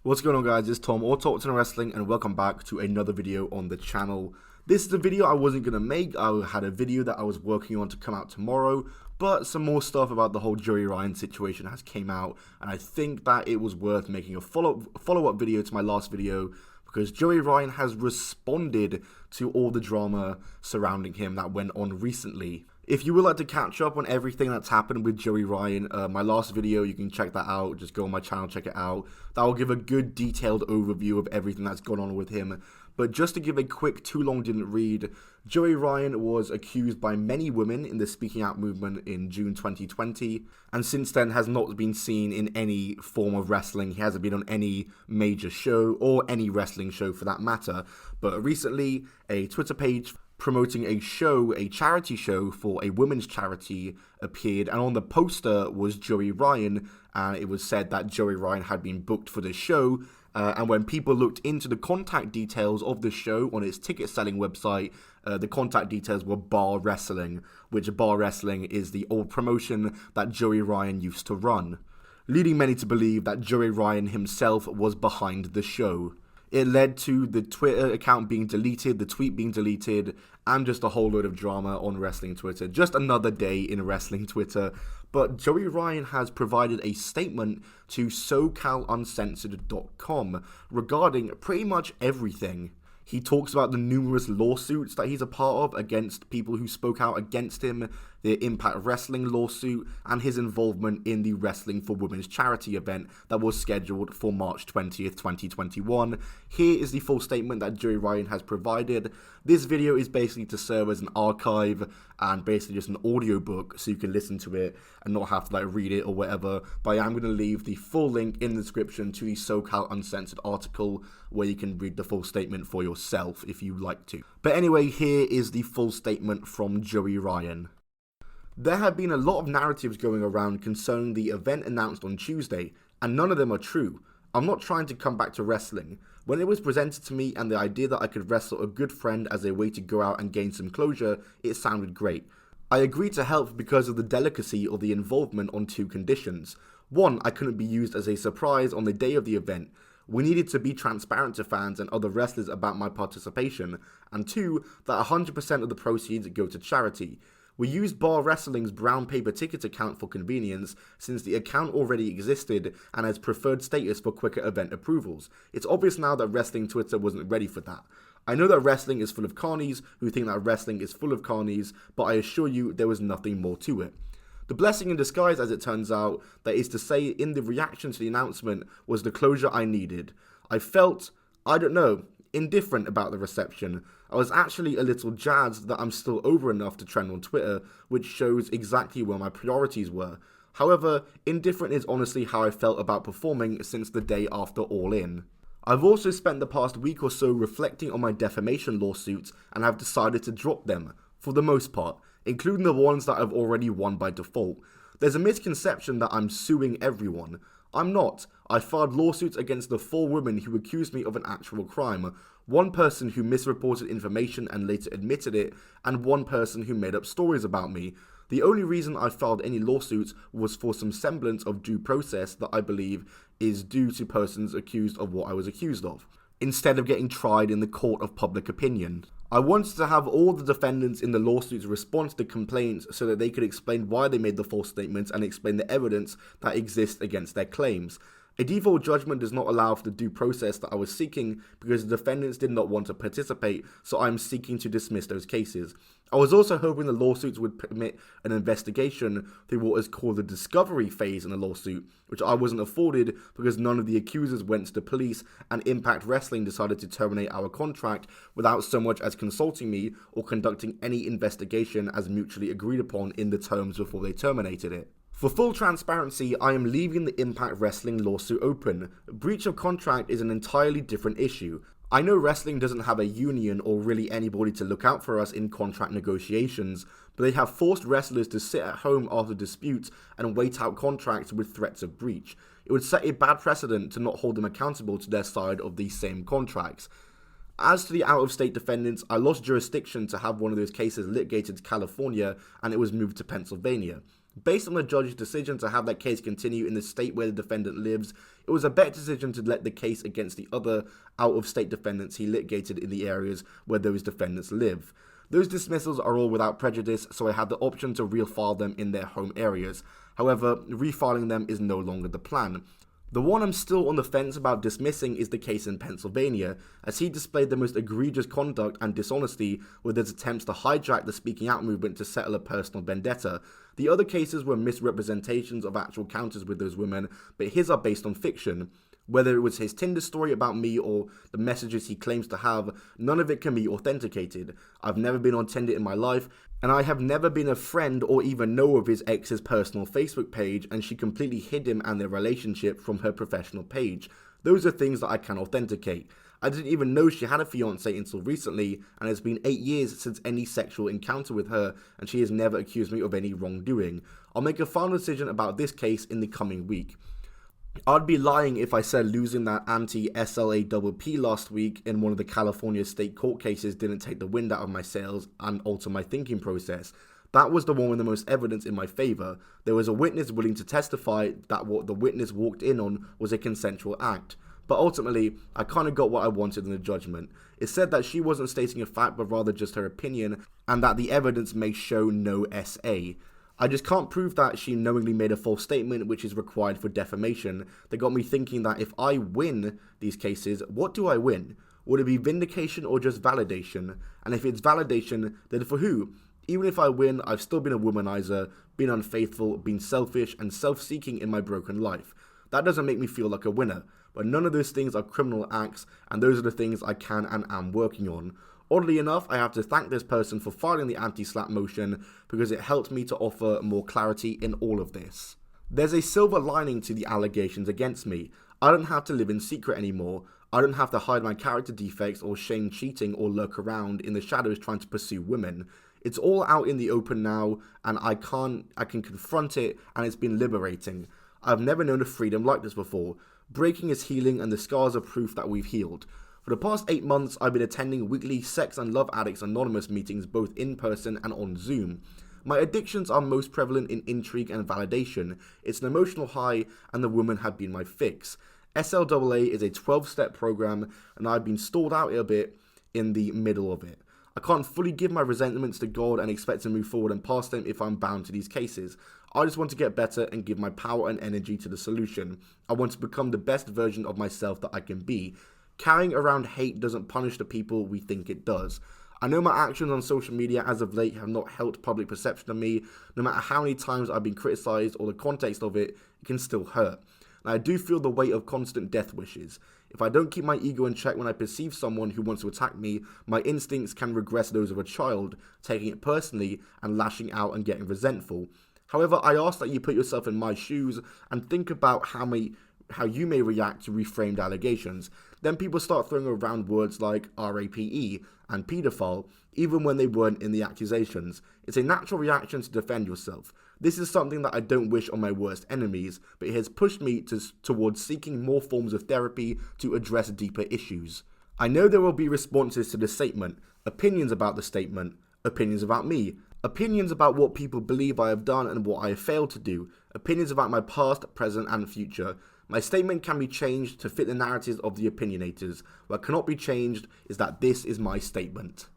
What's going on, guys? It's Tom, or Talk to Wrestling, and welcome back to another video on the channel. This is a video I wasn't going to make. I had a video that I was working on to come out tomorrow, but some more stuff about the whole Joey Ryan situation has came out, and I think that it was worth making a follow-up video to my last video, because Joey Ryan has responded to all the drama surrounding him that went on recently. If you would like to catch up on everything that's happened with Joey Ryan, my last video, you can check that out. Just go on my channel, check it out. That will give a good detailed overview of everything that's gone on with him. But just to give a quick too long didn't read, Joey Ryan was accused by many women in the speaking out movement in June 2020, and since then has not been seen in any form of wrestling. He hasn't been on any major show, or any wrestling show for that matter. But recently, a Twitter page promoting a charity show for a women's charity appeared, and on the poster was Joey Ryan, and it was said that Joey Ryan had been booked for the show, and when people looked into the contact details of the show on its ticket selling website, the contact details were Bar Wrestling, which Bar Wrestling is the old promotion that Joey Ryan used to run, leading many to believe that Joey Ryan himself was behind the show. It led to the Twitter account being deleted, the tweet being deleted, and just a whole load of drama on wrestling Twitter. Just another day in wrestling Twitter. But Joey Ryan has provided a statement to SoCalUncensored.com regarding pretty much everything. He talks about the numerous lawsuits that he's a part of against people who spoke out against him, the Impact Wrestling lawsuit, and his involvement in the Wrestling for Women's charity event that was scheduled for March 20th, 2021. Here is the full statement that Joey Ryan has provided. This video is basically to serve as an archive and basically just an audiobook so you can listen to it and not have to read it or whatever. But I am going to leave the full link in the description to the SoCal Uncensored article where you can read the full statement for yourself if you like to. But anyway, here is the full statement from Joey Ryan. There have been a lot of narratives going around concerning the event announced on Tuesday, and none of them are true. I'm not trying to come back to wrestling. When it was presented to me and the idea that I could wrestle a good friend as a way to go out and gain some closure, it sounded great. I agreed to help because of the delicacy of the involvement on two conditions. One, I couldn't be used as a surprise on the day of the event. We needed to be transparent to fans and other wrestlers about my participation. And two, that 100% of the proceeds go to charity. We used Bar Wrestling's brown paper ticket account for convenience, since the account already existed and has preferred status for quicker event approvals. It's obvious now that wrestling Twitter wasn't ready for that. I know that wrestling is full of carnies who think that wrestling is full of carnies, but I assure you there was nothing more to it. The blessing in disguise, as it turns out, that is to say in the reaction to the announcement, was the closure I needed. I felt, indifferent about the reception. I was actually a little jazzed that I'm still over enough to trend on Twitter, which shows exactly where my priorities were. However, indifferent is honestly how I felt about performing since the day after All In. I've also spent the past week or so reflecting on my defamation lawsuits and have decided to drop them, for the most part, including the ones that I've already won by default. There's a misconception that I'm suing everyone. I'm not. I filed lawsuits against the 4 women who accused me of an actual crime, one person who misreported information and later admitted it, and one person who made up stories about me. The only reason I filed any lawsuits was for some semblance of due process that I believe is due to persons accused of what I was accused of, instead of getting tried in the court of public opinion. I wanted to have all the defendants in the lawsuits respond to the complaints so that they could explain why they made the false statements and explain the evidence that exists against their claims. A default judgment does not allow for the due process that I was seeking because the defendants did not want to participate, so I am seeking to dismiss those cases. I was also hoping the lawsuits would permit an investigation through what is called the discovery phase in the lawsuit, which I wasn't afforded because none of the accusers went to the police and Impact Wrestling decided to terminate our contract without so much as consulting me or conducting any investigation as mutually agreed upon in the terms before they terminated it. For full transparency, I am leaving the Impact Wrestling lawsuit open. Breach of contract is an entirely different issue. I know wrestling doesn't have a union or really anybody to look out for us in contract negotiations, but they have forced wrestlers to sit at home after disputes and wait out contracts with threats of breach. It would set a bad precedent to not hold them accountable to their side of these same contracts. As to the out-of-state defendants, I lost jurisdiction to have one of those cases litigated to California and it was moved to Pennsylvania. Based on the judge's decision to have that case continue in the state where the defendant lives, it was a better decision to let the case against the other out-of-state defendants he litigated in the areas where those defendants live. Those dismissals are all without prejudice, so I had the option to refile them in their home areas. However, refiling them is no longer the plan. The one I'm still on the fence about dismissing is the case in Pennsylvania, as he displayed the most egregious conduct and dishonesty with his attempts to hijack the speaking out movement to settle a personal vendetta. The other cases were misrepresentations of actual encounters with those women, but his are based on fiction. Whether it was his Tinder story about me or the messages he claims to have, none of it can be authenticated. I've never been on Tinder in my life, and I have never been a friend or even know of his ex's personal Facebook page, and she completely hid him and their relationship from her professional page. Those are things that I can authenticate. I didn't even know she had a fiancé until recently, and it's been 8 years since any sexual encounter with her, and she has never accused me of any wrongdoing. I'll make a final decision about this case in the coming week. I'd be lying if I said losing that anti-SLAPP last week in one of the California state court cases didn't take the wind out of my sails and alter my thinking process. That was the one with the most evidence in my favour. There was a witness willing to testify that what the witness walked in on was a consensual act. But ultimately, I kind of got what I wanted in the judgment. It said that she wasn't stating a fact but rather just her opinion, and that the evidence may show no SA. I just can't prove that she knowingly made a false statement, which is required for defamation. That got me thinking that if I win these cases, what do I win? Would it be vindication or just validation? And if it's validation, then for who? Even if I win, I've still been a womanizer, been unfaithful, been selfish, and self-seeking in my broken life. That doesn't make me feel like a winner, but none of those things are criminal acts, and those are the things I can and am working on. Oddly enough, I have to thank this person for filing the anti-slap motion because it helped me to offer more clarity in all of this. There's a silver lining to the allegations against me. I don't have to live in secret anymore. I don't have to hide my character defects or shame cheating or lurk around in the shadows trying to pursue women. It's all out in the open now, and I can confront it, and it's been liberating. I've never known a freedom like this before. Breaking is healing, and the scars are proof that we've healed. For the past 8 months, I've been attending weekly Sex and Love Addicts Anonymous meetings both in person and on Zoom. My addictions are most prevalent in intrigue and validation. It's an emotional high, and the women have been my fix. SLAA is a 12-step program, and I've been stalled out a bit in the middle of it. I can't fully give my resentments to God and expect to move forward and past them if I'm bound to these cases. I just want to get better and give my power and energy to the solution. I want to become the best version of myself that I can be. Carrying around hate doesn't punish the people we think it does. I know my actions on social media as of late have not helped public perception of me. No matter how many times I've been criticized or the context of it, it can still hurt. And I do feel the weight of constant death wishes. If I don't keep my ego in check when I perceive someone who wants to attack me, my instincts can regress those of a child, taking it personally and lashing out and getting resentful. However, I ask that you put yourself in my shoes and think about how you may react to reframed allegations. Then people start throwing around words like RAPE and paedophile, even when they weren't in the accusations. It's a natural reaction to defend yourself. This is something that I don't wish on my worst enemies, but it has pushed me towards seeking more forms of therapy to address deeper issues. I know there will be responses to the statement, opinions about the statement, opinions about me, opinions about what people believe I have done and what I have failed to do, opinions about my past, present, and future. My statement can be changed to fit the narratives of the opinionators. What cannot be changed is that this is my statement.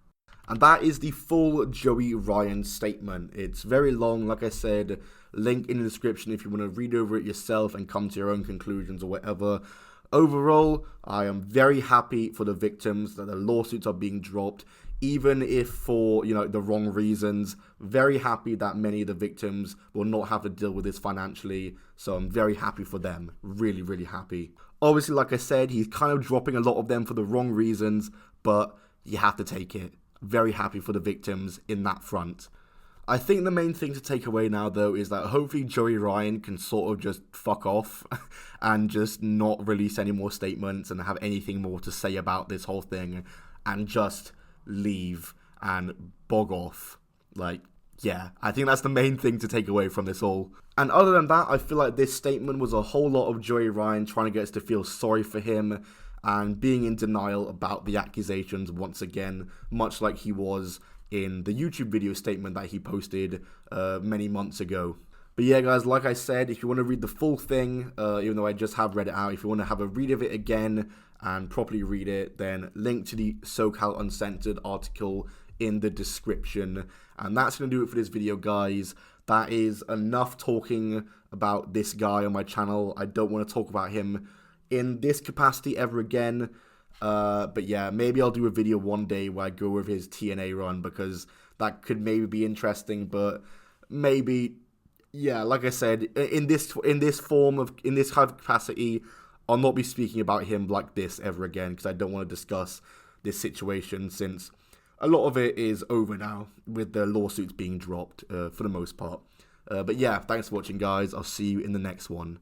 And that is the full Joey Ryan statement. It's very long, like I said, link in the description if you want to read over it yourself and come to your own conclusions or whatever. Overall, I am very happy for the victims that the lawsuits are being dropped, even if for, the wrong reasons. Very happy that many of the victims will not have to deal with this financially, so I'm very happy for them. Really, really happy. Obviously, like I said, he's kind of dropping a lot of them for the wrong reasons, but you have to take it. Very happy for the victims in that front. I think the main thing to take away now, though, is that hopefully Joey Ryan can sort of just fuck off and just not release any more statements and have anything more to say about this whole thing and just leave and bog off. I think that's the main thing to take away from this all. And other than that, I feel like this statement was a whole lot of Joey Ryan trying to get us to feel sorry for him and being in denial about the accusations once again, much like he was in the YouTube video statement that he posted many months ago. But yeah, guys, like I said, if you want to read the full thing, even though I just have read it out, if you want to have a read of it again and properly read it, then link to the SoCal Uncensored article in the description. And that's going to do it for this video, guys. That is enough talking about this guy on my channel. I don't want to talk about him in this capacity ever again. But yeah, maybe I'll do a video one day where I go over his TNA run, because that could maybe be interesting. But maybe, yeah, like I said, in this kind of capacity, I'll not be speaking about him like this ever again, because I don't want to discuss this situation, since a lot of it is over now with the lawsuits being dropped for the most part. But yeah, thanks for watching, guys. I'll see you in the next one.